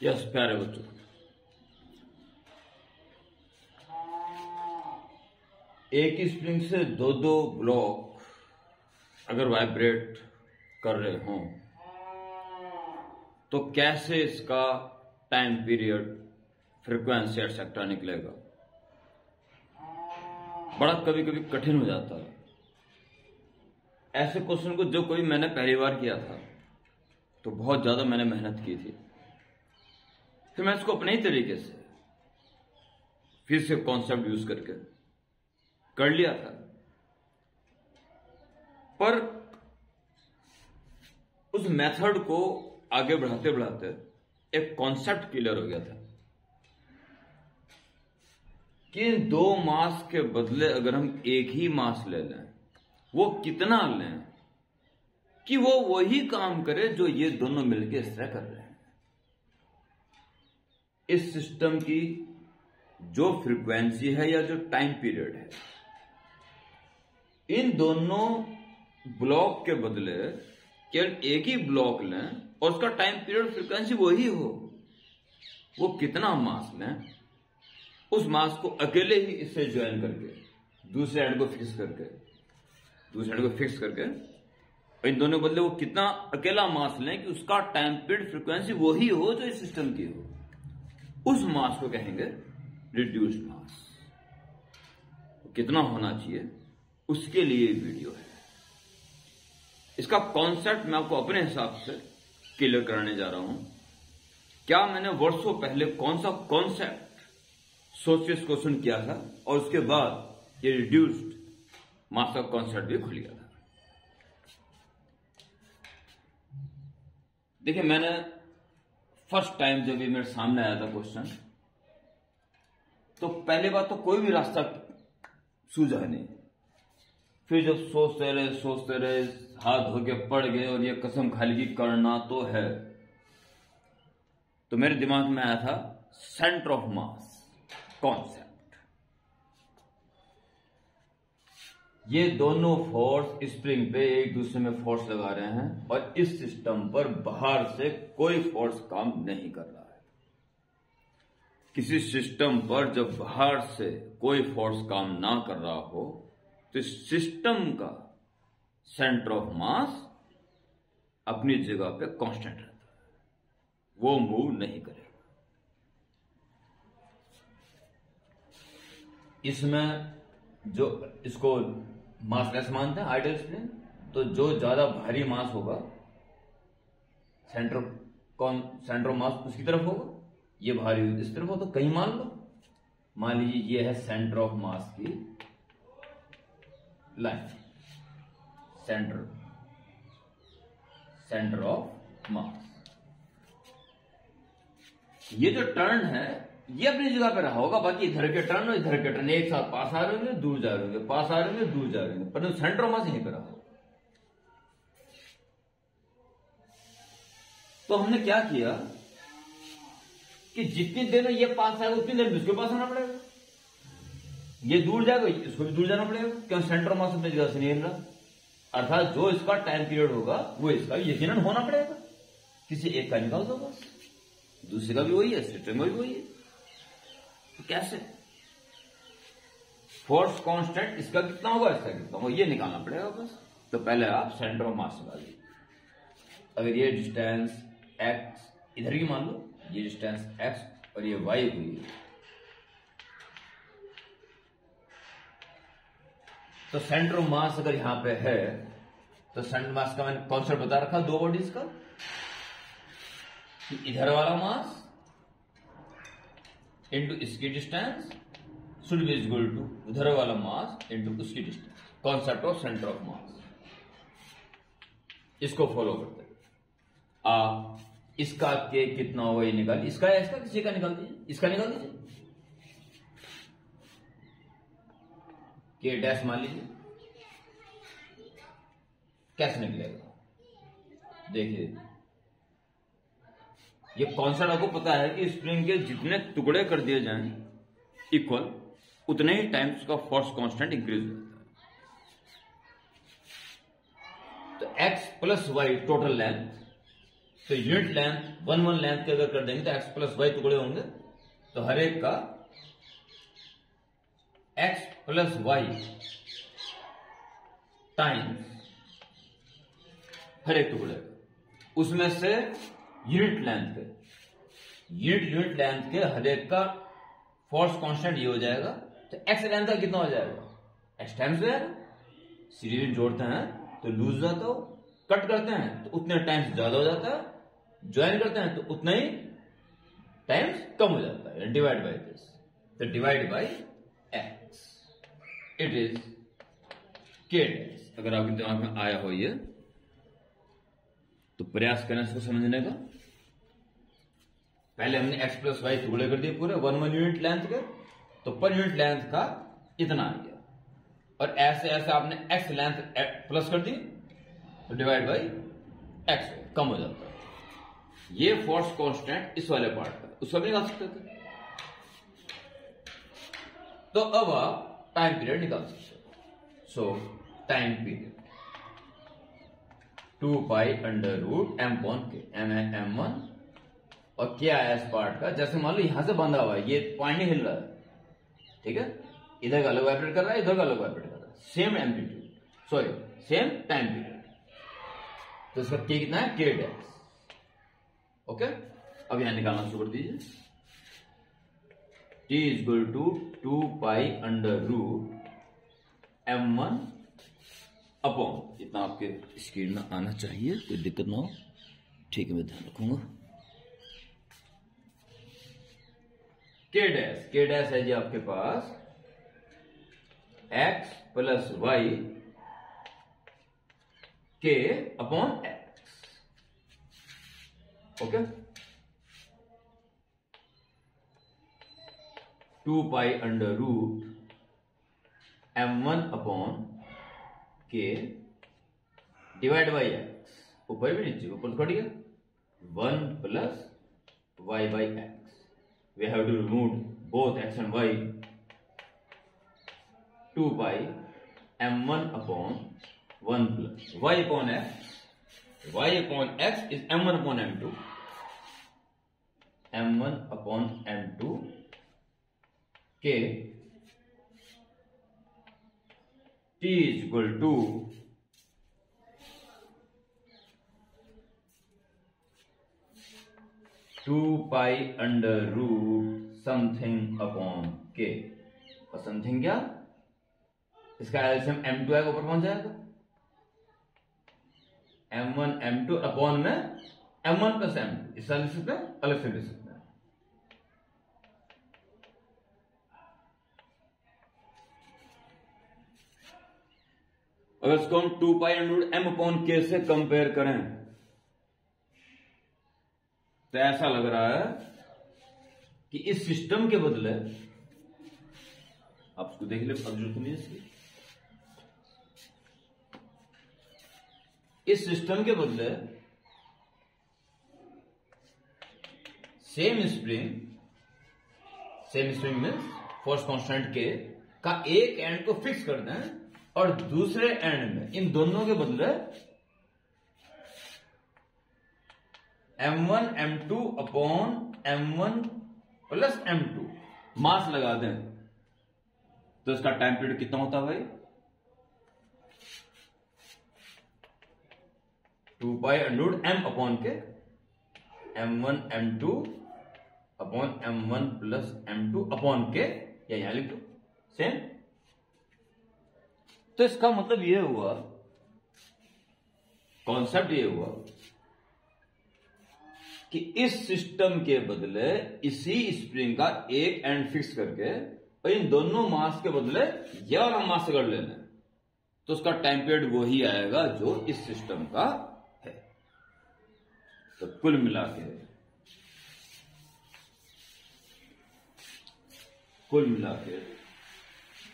Yes प्यारे बच्चों, एक ही स्प्रिंग से दो दो ब्लॉक अगर वाइब्रेट कर रहे हों तो कैसे इसका टाइम पीरियड, फ्रीक्वेंसी एटसेट्रा निकलेगा। बड़ा कभी कभी कठिन हो जाता है ऐसे क्वेश्चन को, जो कोई मैंने पहली बार किया था तो बहुत ज्यादा मैंने मेहनत की थी, फिर मैं इसको अपने ही तरीके से फिर से कॉन्सेप्ट यूज करके कर लिया था। पर उस मेथड को आगे बढ़ाते बढ़ाते एक कॉन्सेप्ट क्लियर हो गया था कि इन दो मास के बदले अगर हम एक ही मास ले लें, वो कितना लें कि वो वही काम करे जो ये दोनों मिलकर इस तरह कर रहे हैं। इस सिस्टम की जो फ्रीक्वेंसी है या जो टाइम पीरियड है, इन दोनों ब्लॉक के बदले केवल एक ही ब्लॉक लें और उसका टाइम पीरियड फ्रीक्वेंसी वही हो। वो कितना मास लें, उस मास को अकेले ही इससे ज्वाइन करके दूसरे एंड को फिक्स करके इन दोनों बदले वो कितना अकेला मास लें कि उसका टाइम पीरियड फ्रीक्वेंसी वही हो जो इस सिस्टम की हो, उस मास को कहेंगे रिड्यूस्ड मास। कितना होना चाहिए उसके लिए वीडियो है। इसका कॉन्सेप्ट मैं आपको अपने हिसाब से क्लियर कराने जा रहा हूं। क्या मैंने वर्षों पहले कौन सा कॉन्सेप्ट सोच के इस क्वेश्चन किया था और उसके बाद ये रिड्यूस्ड मास का कॉन्सेप्ट भी खुल गया था। देखिए, मैंने फर्स्ट टाइम जब ये मेरे सामने आया था क्वेश्चन, तो पहली बात तो कोई भी रास्ता सूझा नहीं। फिर जब सोचते रहे हाथ धो के पड़ गए और ये कसम खा ली कि करना तो है, तो मेरे दिमाग में आया था सेंटर ऑफ मास कॉन्सेप्ट। ये दोनों फोर्स स्प्रिंग पे एक दूसरे में फोर्स लगा रहे हैं और इस सिस्टम पर बाहर से कोई फोर्स काम नहीं कर रहा है। किसी सिस्टम पर जब बाहर से कोई फोर्स काम ना कर रहा हो तो इस सिस्टम का सेंटर ऑफ मास अपनी जगह पे कांस्टेंट रहता है, वो मूव नहीं करेगा। इसमें जो इसको मासलेस मानते हैं आइडियल स्प्रिंग, तो जो ज्यादा भारी मास होगा सेंटर ऑफ मास उसकी तरफ होगा, ये भारी इस तरफ हो। तो कहीं मान लीजिए ये है सेंटर ऑफ मास की लाइन, सेंटर ऑफ मास। ये जो टर्न है ये अपनी जगह पे रहा होगा, बाकी इधर के टर्न और इधर के टर्न एक साथ पास आ रहे होंगे, दूर जा रहे होंगे, पास आ रहे होंगे, दूर जा रहे होंगे, पर सेंटर ऑफ मास यहीं पे रहा होगा। तो हमने क्या किया कि जितनी देर में ये पास आएगा उतनी देर में इसको पास आना पड़ेगा, ये दूर जाएगा इसको भी दूर जाना पड़ेगा, क्यों सेंटर ऑफ मास अपनी जगह से नहीं हिल रहा। अर्थात जो इसका टाइम पीरियड होगा वो इसका भी यकीनन होना पड़ेगा। किसी एक का निकाल दो बस, दूसरे का भी वही है, सिस्टम में भी वही है। तो कैसे फोर्स कांस्टेंट इसका कितना होगा, इसका कितना होगा, ये निकालना पड़ेगा बस। तो पहले आप सेंटर ऑफ मास निकालिए। अगर ये डिस्टेंस x इधर की मान लो, ये डिस्टेंस x और ये y हुई, तो सेंटर ऑफ मास अगर यहां पे है तो सेंटर मास का मैंने कॉन्सेप्ट बता रखा दो बॉडीज का, कि इधर वाला मास इनटू इसकी distance should be equal to उधर वाला मास इनटू उसकी distance. Concept of centre of mass, इसको फॉलो करते हैं। इसका के कितना होगा ये निकालिए, इसका या इसका किसी का निकाल दीजिए, इसका निकाल दीजिए। के डैश मान लीजिए, कैसे निकलेगा देखिए। ये कॉन्सेप्ट आपको पता है कि स्प्रिंग के जितने टुकड़े कर दिए जाएं इक्वल, उतने ही टाइम उसका फोर्स कांस्टेंट इंक्रीज होता है। तो x plus Y total length तो यूनिट लेंथ वन लेंथ के अगर कर देंगे तो एक्स प्लस वाई टुकड़े होंगे, तो हर एक का एक्स प्लस वाई टाइम्स हर एक टुकड़े, उसमें से यूनिट लेंथ के हर एक का फोर्स कांस्टेंट ये हो जाएगा। तो एक्स लेंथ का कितना हो जाएगा, एक्स टाइम्स हो जाएगा। सीरीज जोड़ते हैं तो लूज जाता हो, कट करते हैं तो उतने टाइम्स ज्यादा हो जाता है, ज्वाइन करते हैं तो उतना ही टाइम्स कम हो जाता है। डिवाइड बाय दिस, तो divide by x, it is के डैश। अगर आपके दिमाग में आया हो ये तो प्रयास करना इसको समझने का। पहले हमने एक्स प्लस वाई टुकड़े कर दिए पूरे वन यूनिट लेंथ के, तो पर यूनिट लेंथ का इतना आ गया, और ऐसे ऐसे आपने एक्स लेंथ प्लस कर दी तो डिवाइड बाई एक्स कम हो जाता है। ये फोर्स कांस्टेंट इस वाले पार्ट का, उसको भी निकाल सकते थे। तो अब आप टाइम पीरियड निकाल सकते हो। So time period 2 pi under root M upon के, एम है m1 और क्या है इस पार्ट का। जैसे मान लो यहां से बंधा हुआ है, ये पॉइंट नहीं हिल रहा है, ठीक है, इधर का अलग वाइब्रेट कर रहा है, इधर का अलग वाइब्रेट कर रहा है, same amplitude, sorry same time period. तो इसका के कितना है, के डैश। ओके, अब यहां निकालना शुरू कर दीजिए। T is equal to 2 pi under root m1 upon, इतना आपके स्क्रीन में आना चाहिए, कोई दिक्कत ना हो, ठीक है, मैं ध्यान रखूंगा। के डैश है जी आपके पास x plus y k upon x. Okay, 2 pi under root m1 upon k divide by x, ऊपर भी नीचे, ऊपर कट गया 1 plus y by x. We have to remove both x and y. 2 pi m1 upon 1 plus y upon x, y upon x is m1 upon m2, m1 upon m2 के t is equal to 2 pi under root something upon के, और something क्या, इसका LCM m2 आएगा, ऊपर पहुंच जाएगा m1 m2 upon में m1 प्लस m2, इस लिख सकते हैं, अलग से लिख सकते हैं। अगर इसको हम 2 pi under root m upon k से कंपेयर करें तो ऐसा लग रहा है कि इस सिस्टम के बदले, आप इसको देख ले, अब जरूरत नहीं है इसकी, इस सिस्टम के बदले same spring means force constant के का एक एंड को फिक्स कर दें और दूसरे एंड में इन दोनों के बदले m1 m2 upon m1 plus m2 मास लगा दें, तो इसका टाइम पीरियड कितना होता है भाई, 2 pi under root m upon k m1 m2 upon m1 plus m2 upon के, या यहां लिख दो सेम। तो इसका मतलब यह हुआ, कॉन्सेप्ट ये हुआ कि इस सिस्टम के बदले इसी स्प्रिंग का एक एंड फिक्स करके और इन दोनों मास के बदले यह वाला मास अगर लेना है तो उसका टाइम पीरियड वही आएगा जो इस सिस्टम का है। तो कुल मिला के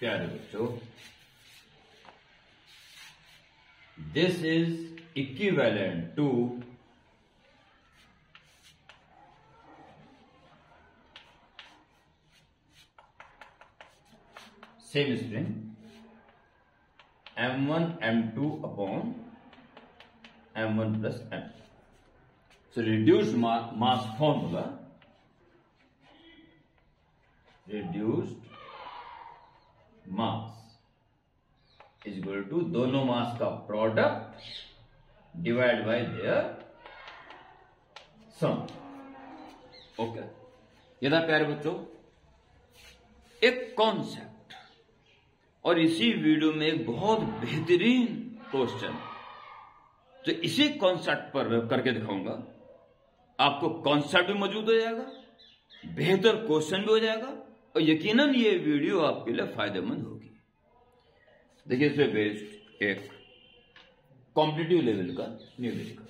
प्यारे बच्चों, this is equivalent to same spring m1 m2 upon m1 plus m2। So reduced mass formula, reduced mass is equal to दोनों मास का product divide by their sum. Okay, ये था प्यारे बच्चों एक कॉन्सेप्ट, और इसी वीडियो में एक बहुत बेहतरीन क्वेश्चन, तो इसी कॉन्सेप्ट पर मैं करके दिखाऊंगा। आपको कॉन्सेप्ट भी मौजूद हो जाएगा, बेहतर क्वेश्चन भी हो जाएगा, और यकीनन ये वीडियो आपके लिए फायदेमंद होगी। देखिए, इसमें बेस्ड एक कॉम्पिटिटिव लेवल का न्यूमेरिकल।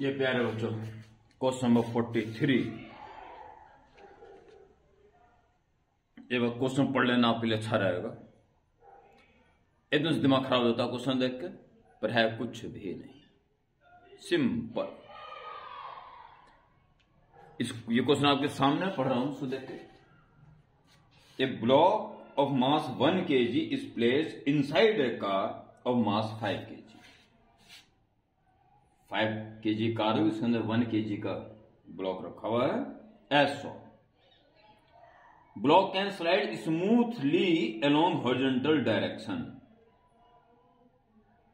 ये प्यारे बच्चों क्वेश्चन नंबर 43। ये क्वेश्चन पढ़ लेना आपके लिए अच्छा रहेगा। एकदम से दिमाग खराब होता है क्वेश्चन देख के, पर है कुछ भी नहीं, सिंपल। ये क्वेश्चन आपके सामने पढ़ रहा हूं, सो देख के। A block of mass 1 kg is placed inside a car of mass 5 kg। 5 kg car है, इसके अंदर 1 kg का ब्लॉक रखा हुआ है। As so block can slide smoothly along horizontal direction.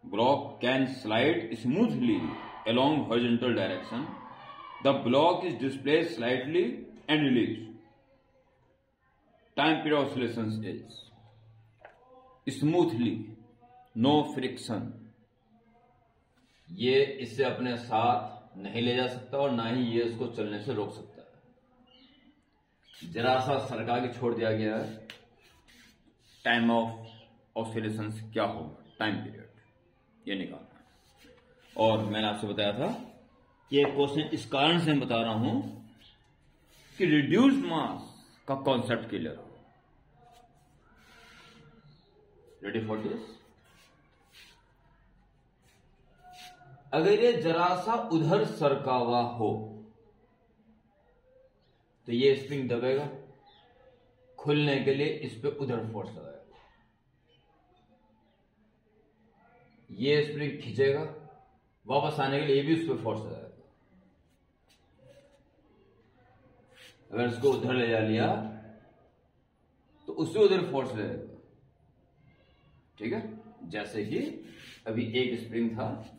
Block can slide smoothly along horizontal direction. The block is displaced slightly and release. Time period oscillation is smoothly, no friction. ये इससे अपने साथ नहीं ले जा सकता और ना ही ये इसको चलने से रोक सकता है। जरा सा सरका के छोड़ दिया गया है। टाइम ऑफ ऑसिलेशन क्या होगा, टाइम पीरियड ये निकालना है। और मैंने आपसे बताया था कि ये क्वेश्चन इस कारण से मैं बता रहा हूं कि रिड्यूस्ड मास का कॉन्सेप्ट क्लियर हो। Ready for this? अगर ये जरा सा उधर सरका हुआ हो तो ये स्प्रिंग दबेगा, खुलने के लिए इस पे उधर फोर्स लगाएगा। ये स्प्रिंग खींचेगा, वापस आने के लिए ये भी उस पे फोर्स लगाएगा। अगर इसको उधर ले जा लिया तो उससे उधर फोर्स लगेगा। ठीक है, जैसे कि अभी एक स्प्रिंग था,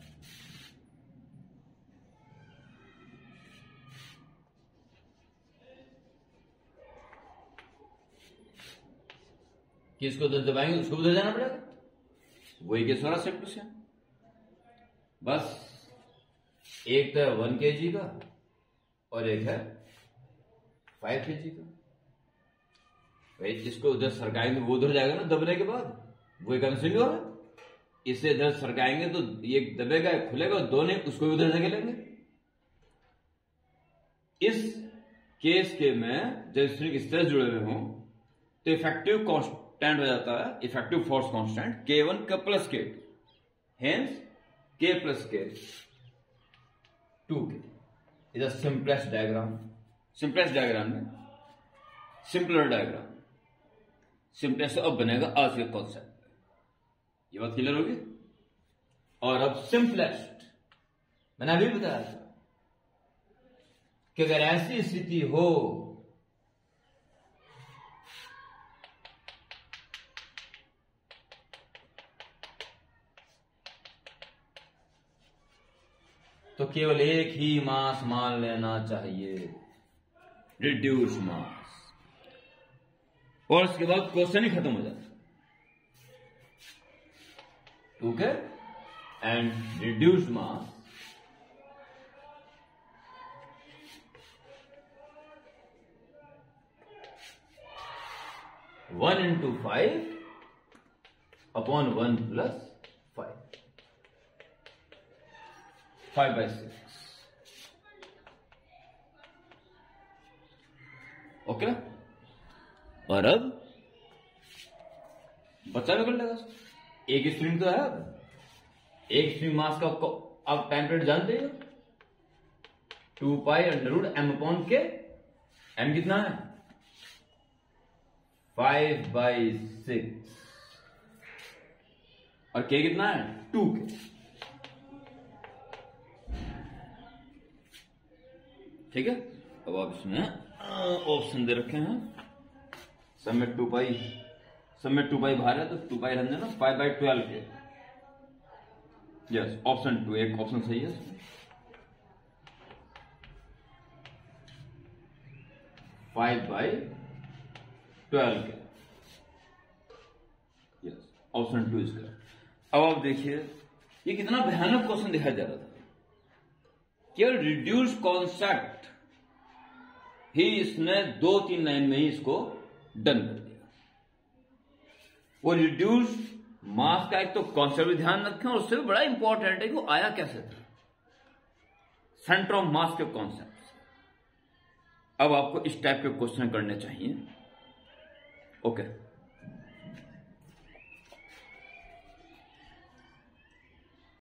कि इसको उधर दबाएंगे, उसको उधर जाना पड़ेगा। वही केस हो रहा सेम टू सेम। बस एक तो है 1 kg का और एक है 5 kg का। भाई इसको उधर सरकाएंगे, वो उधर जाएगा ना दबने के बाद, वो एक नहीं हो रहा। इसे इधर सरकाएंगे तो ये दबेगा, खुलेगा, दोनों उसको भी उधर जगह लेंगे। इस केस के में जब स्प्रिंग इस तरह जुड़े हुए हों तो इफेक्टिव कांस्टेंट हो जाता है, इफेक्टिव फोर्स कांस्टेंट K1 का plus K, hence K plus K 2K is the simplest diagram. Simplest diagram में सिंपलर डायग्राम, सिंपलेस्ट अब बनेगा आज के कॉन्सेप्ट। ये बात क्लियर होगी? और अब सिंपलेस्ट मैंने अभी बताया था कि अगर ऐसी स्थिति हो तो केवल एक ही मास मान लेना चाहिए, रिड्यूस मास, और उसके बाद क्वेश्चन ही खत्म हो जाता है। ठीक है, and reduced mass one into 5 upon 1 plus 5/6। Okay, और अब बच्चा निकल लेगा एक स्प्रिंग तो है, अब एक स्प्रिंग मास का आप टाइम पीरियड जानते हो 2 पाई अंडर m अपॉन के। m कितना है 5/6 और k कितना है 2k। ठीक है, अब आप इसमें ऑप्शन दे रखे हैं, सब में 2 पाई बाहर है तो 2 पाई रहने ना 5/12 के। यस, ऑप्शन 2 एक ऑप्शन सही है। 5/12 के। यस, ऑप्शन 2 इसका। अब आप देखिए ये कितना भयानक क्वेश्चन दिखाया जा रहा था, केवल रिड्यूस कॉन्सेप्ट ही इसने 2-3 लाइन में ही इसको डन कर दिया। वो रिड्यूस मास का एक तो कॉन्सेप्ट भी ध्यान रखें, और उससे भी बड़ा इंपॉर्टेंट है कि वो आया कैसे था, सेंटर ऑफ मास के कॉन्सेप्ट। अब आपको इस टाइप के क्वेश्चन करने चाहिए। ओके।